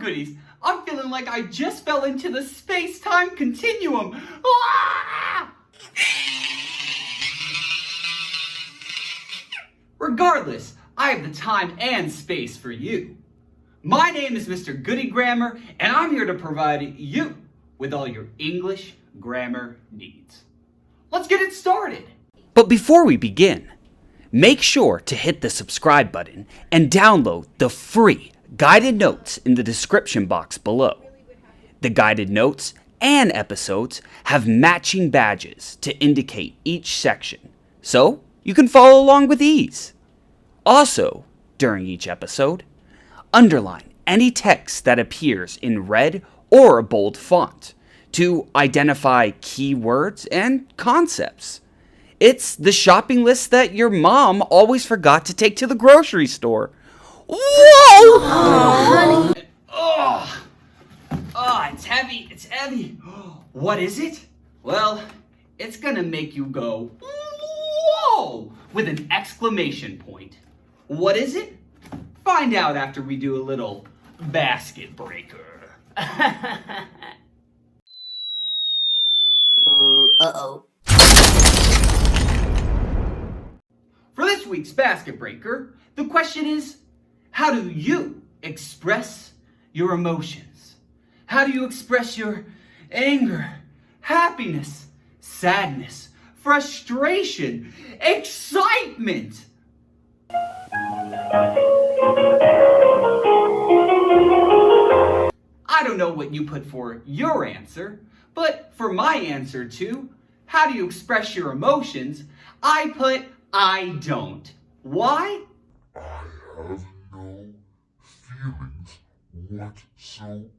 goodies, I'm feeling like I just fell into the space-time continuum. Ah! Regardless, I have the time and space for you. My name is Mr. Goodie Grammar, and I'm here to provide you with all your English grammar needs. Let's get it started. But before we begin, make sure to hit the subscribe button and download the free guided notes in the description box below. The guided notes and episodes have matching badges to indicate each section, so you can follow along with ease. Also, during each episode, underline any text that appears in red or a bold font to identify key words and concepts. It's the shopping list that your mom always forgot to take to the grocery store. Whoa! Oh, honey. Oh, it's heavy, it's heavy. What is it? Well, it's gonna make you go, whoa, with an exclamation point. What is it? Find out after we do a little basket breaker. Uh-oh. For this week's basket breaker, the question is, how do you express your emotions? How do you express your anger, happiness, sadness, frustration, excitement? I don't know what you put for your answer, but for my answer to how do you express your emotions, I put I don't. Why? I have no feelings whatsoever.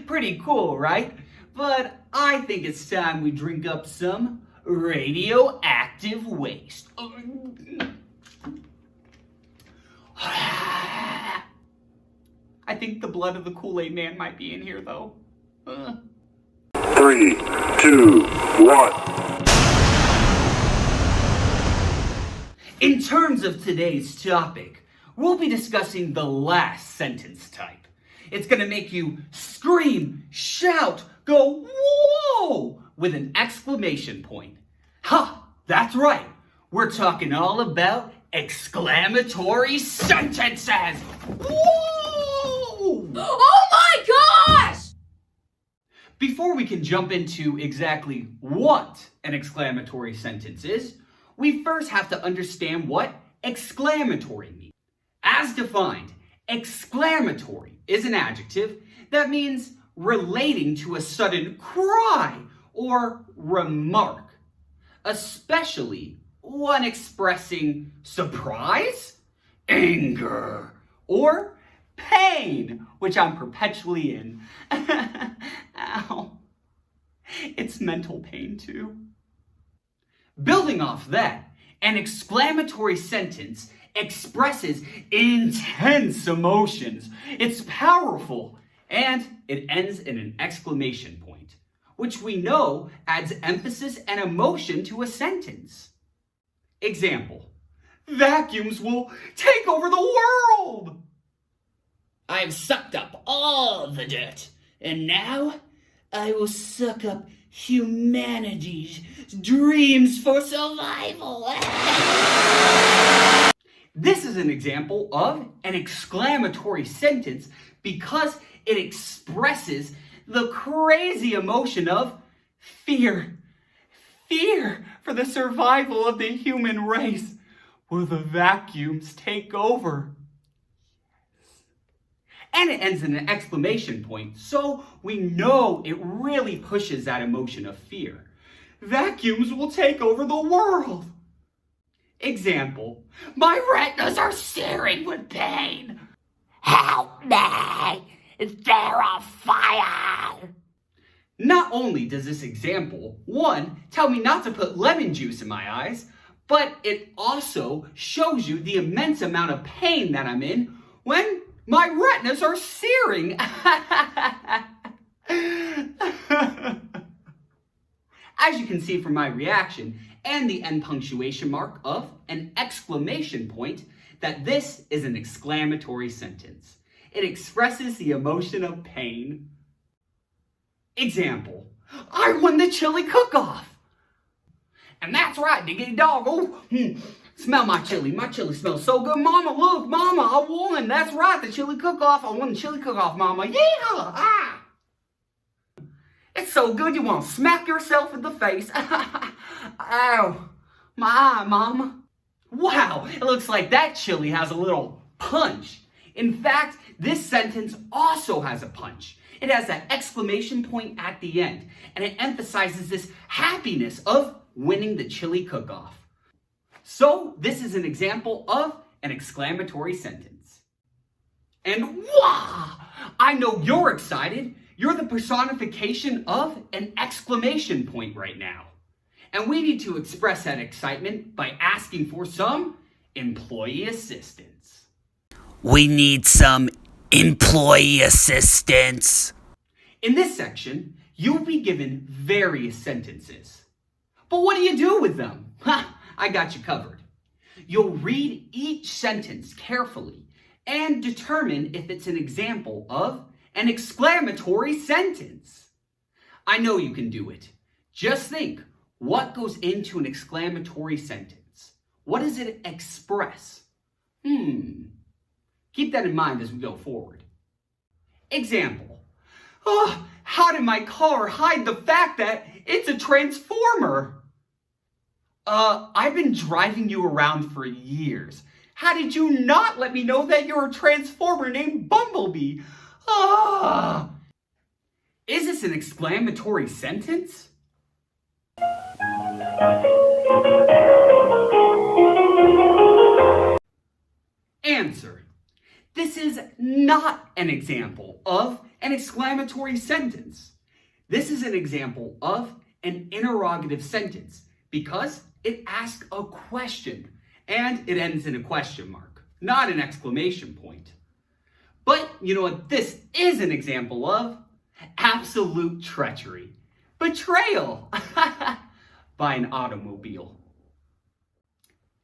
Pretty cool, right? But I think it's time we drink up some radioactive waste. I think the blood of the Kool-Aid Man might be in here, though. 3, 2, 1. In terms of today's topic, we'll be discussing the last sentence type. It's going to make you scream, shout, go, whoa, with an exclamation point. Ha, that's right. We're talking all about exclamatory sentences. Whoa! Oh my gosh! Before we can jump into exactly what an exclamatory sentence is, we first have to understand what exclamatory means. As defined, exclamatory is an adjective that means relating to a sudden cry or remark, especially one expressing surprise, anger, or pain, which I'm perpetually in. Ow. It's mental pain too. Building off that, an exclamatory sentence expresses intense emotions. It's powerful, and it ends in an exclamation point, which we know adds emphasis and emotion to a sentence. Example, vacuums will take over the world. I've sucked up all the dirt, and now I will suck up humanity's dreams for survival. This is an example of an exclamatory sentence because it expresses the crazy emotion of fear. Fear for the survival of the human race. Will the vacuums take over? And it ends in an exclamation point, so we know it really pushes that emotion of fear. Vacuums will take over the world. Example, my retinas are searing with pain. Help me! They're on fire! Not only does this example, one, tell me not to put lemon juice in my eyes, but it also shows you the immense amount of pain that I'm in when my retinas are searing. As you can see from my reaction and the end punctuation mark of an exclamation point, that this is an exclamatory sentence. It expresses the emotion of pain. Example, I won the chili cook-off. And that's right, diggity dog. Oh, smell my chili. My chili smells so good. Mama, look, Mama, I won. That's right, the chili cook-off. I won the chili cook-off, Mama. Yeah! Ah! It's so good you want to smack yourself in the face. Ow, my eye, Mama. Wow, it looks like that chili has a little punch. In fact, this sentence also has a punch. It has that exclamation point at the end, and it emphasizes this happiness of winning the chili cook-off. So, this is an example of an exclamatory sentence. And wow! I know you're excited. You're the personification of an exclamation point right now. And we need to express that excitement by asking for some employee assistance. We need some employee assistance. In this section, you'll be given various sentences. But what do you do with them? I got you covered. You'll read each sentence carefully and determine if it's an example of an exclamatory sentence. I know you can do it. Just think, what goes into an exclamatory sentence? What does it express? Keep that in mind as we go forward. Example. Oh, how did my car hide the fact that it's a transformer? I've been driving you around for years. How did you not let me know that you're a transformer named Bumblebee? Is this an exclamatory sentence? Answer. This is not an example of an exclamatory sentence. This is an example of an interrogative sentence because it asks a question and it ends in a question mark, not an exclamation point. But you know what this is an example of? Absolute treachery. Betrayal by an automobile.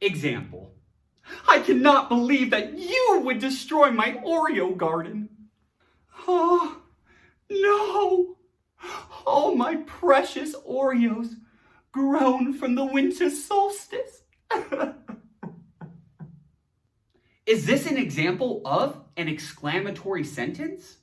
Example. I cannot believe that you would destroy my Oreo garden. Oh, no. All my precious Oreos grown from the winter solstice. Is this an example of an exclamatory sentence?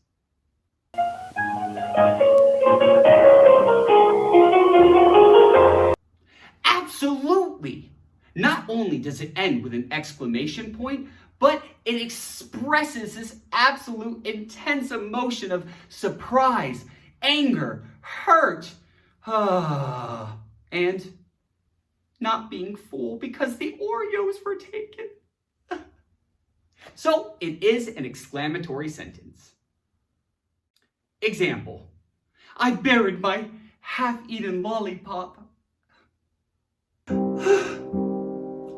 Absolutely. Not only does it end with an exclamation point, but it expresses this absolute intense emotion of surprise, anger, hurt, and not being fooled because the Oreos were taken. So it is an exclamatory sentence. Example. I buried my half-eaten lollipop.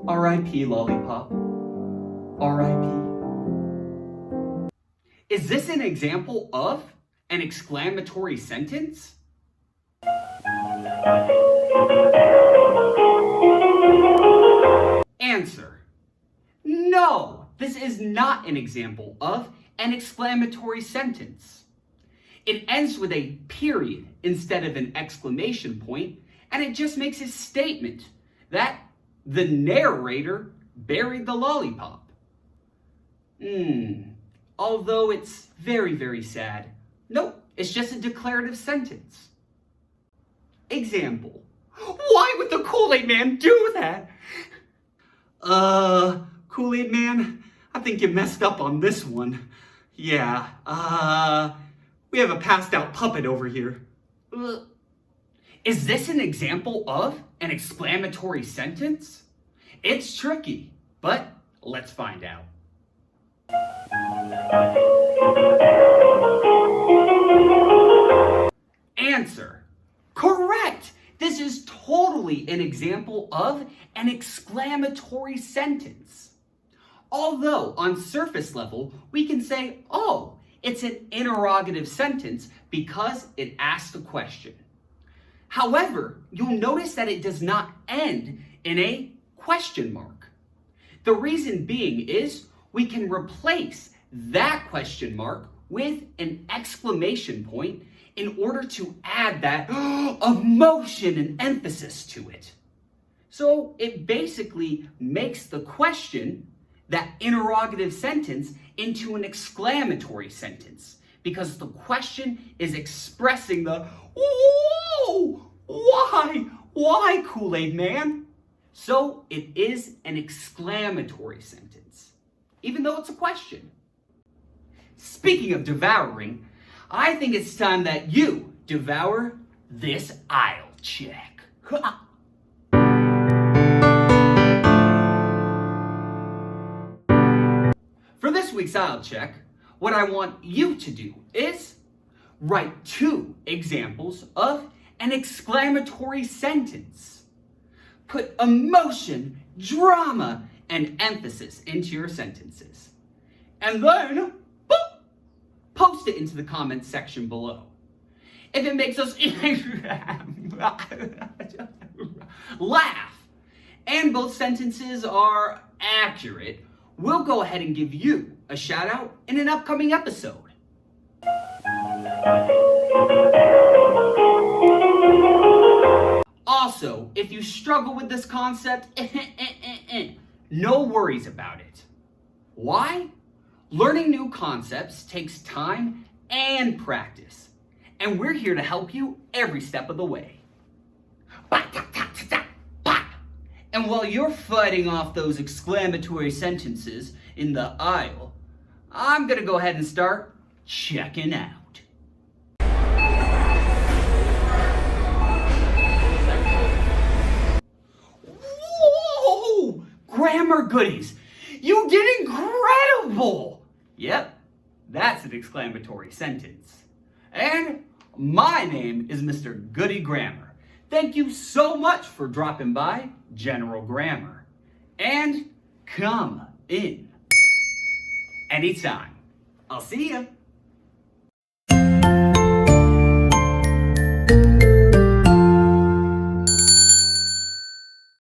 R.I.P. lollipop. R.I.P. Is this an example of an exclamatory sentence? Answer. No, this is not an example of an exclamatory sentence. It ends with a period instead of an exclamation point, and it just makes a statement that the narrator buried the lollipop. Although it's very, very sad. Nope, it's just a declarative sentence. Example. Why would the Kool-Aid Man do that? Kool-Aid Man, I think you messed up on this one. Yeah, we have a passed out puppet over here. Is this an example of an exclamatory sentence? It's tricky, but let's find out. Answer. Correct! This is totally an example of an exclamatory sentence. Although, on surface level, we can say, oh, it's an interrogative sentence because it asks a question. However, you'll notice that it does not end in a question mark. The reason being is we can replace that question mark with an exclamation point in order to add that emotion and emphasis to it. So it basically makes the question, that interrogative sentence, into an exclamatory sentence, because the question is expressing the, whoa, why, Kool-Aid Man? So it is an exclamatory sentence, even though it's a question. Speaking of devouring, I think it's time that you devour this aisle check. For this week's aisle check, what I want you to do is write 2 examples of an exclamatory sentence. Put emotion, drama, and emphasis into your sentences. And then, boop, post it into the comments section below. If it makes us laugh, and both sentences are accurate, we'll go ahead and give you a shout out in an upcoming episode. Also, if you struggle with this concept, no worries about it. Why? Learning new concepts takes time and practice, and we're here to help you every step of the way. And while you're fighting off those exclamatory sentences in the aisle, I'm gonna go ahead and start checking out. Whoa! Grammar goodies! You did incredible! Yep, that's an exclamatory sentence. And my name is Mr. Goodie Grammar. Thank you so much for dropping by General Grammar. And come in anytime. I'll see ya.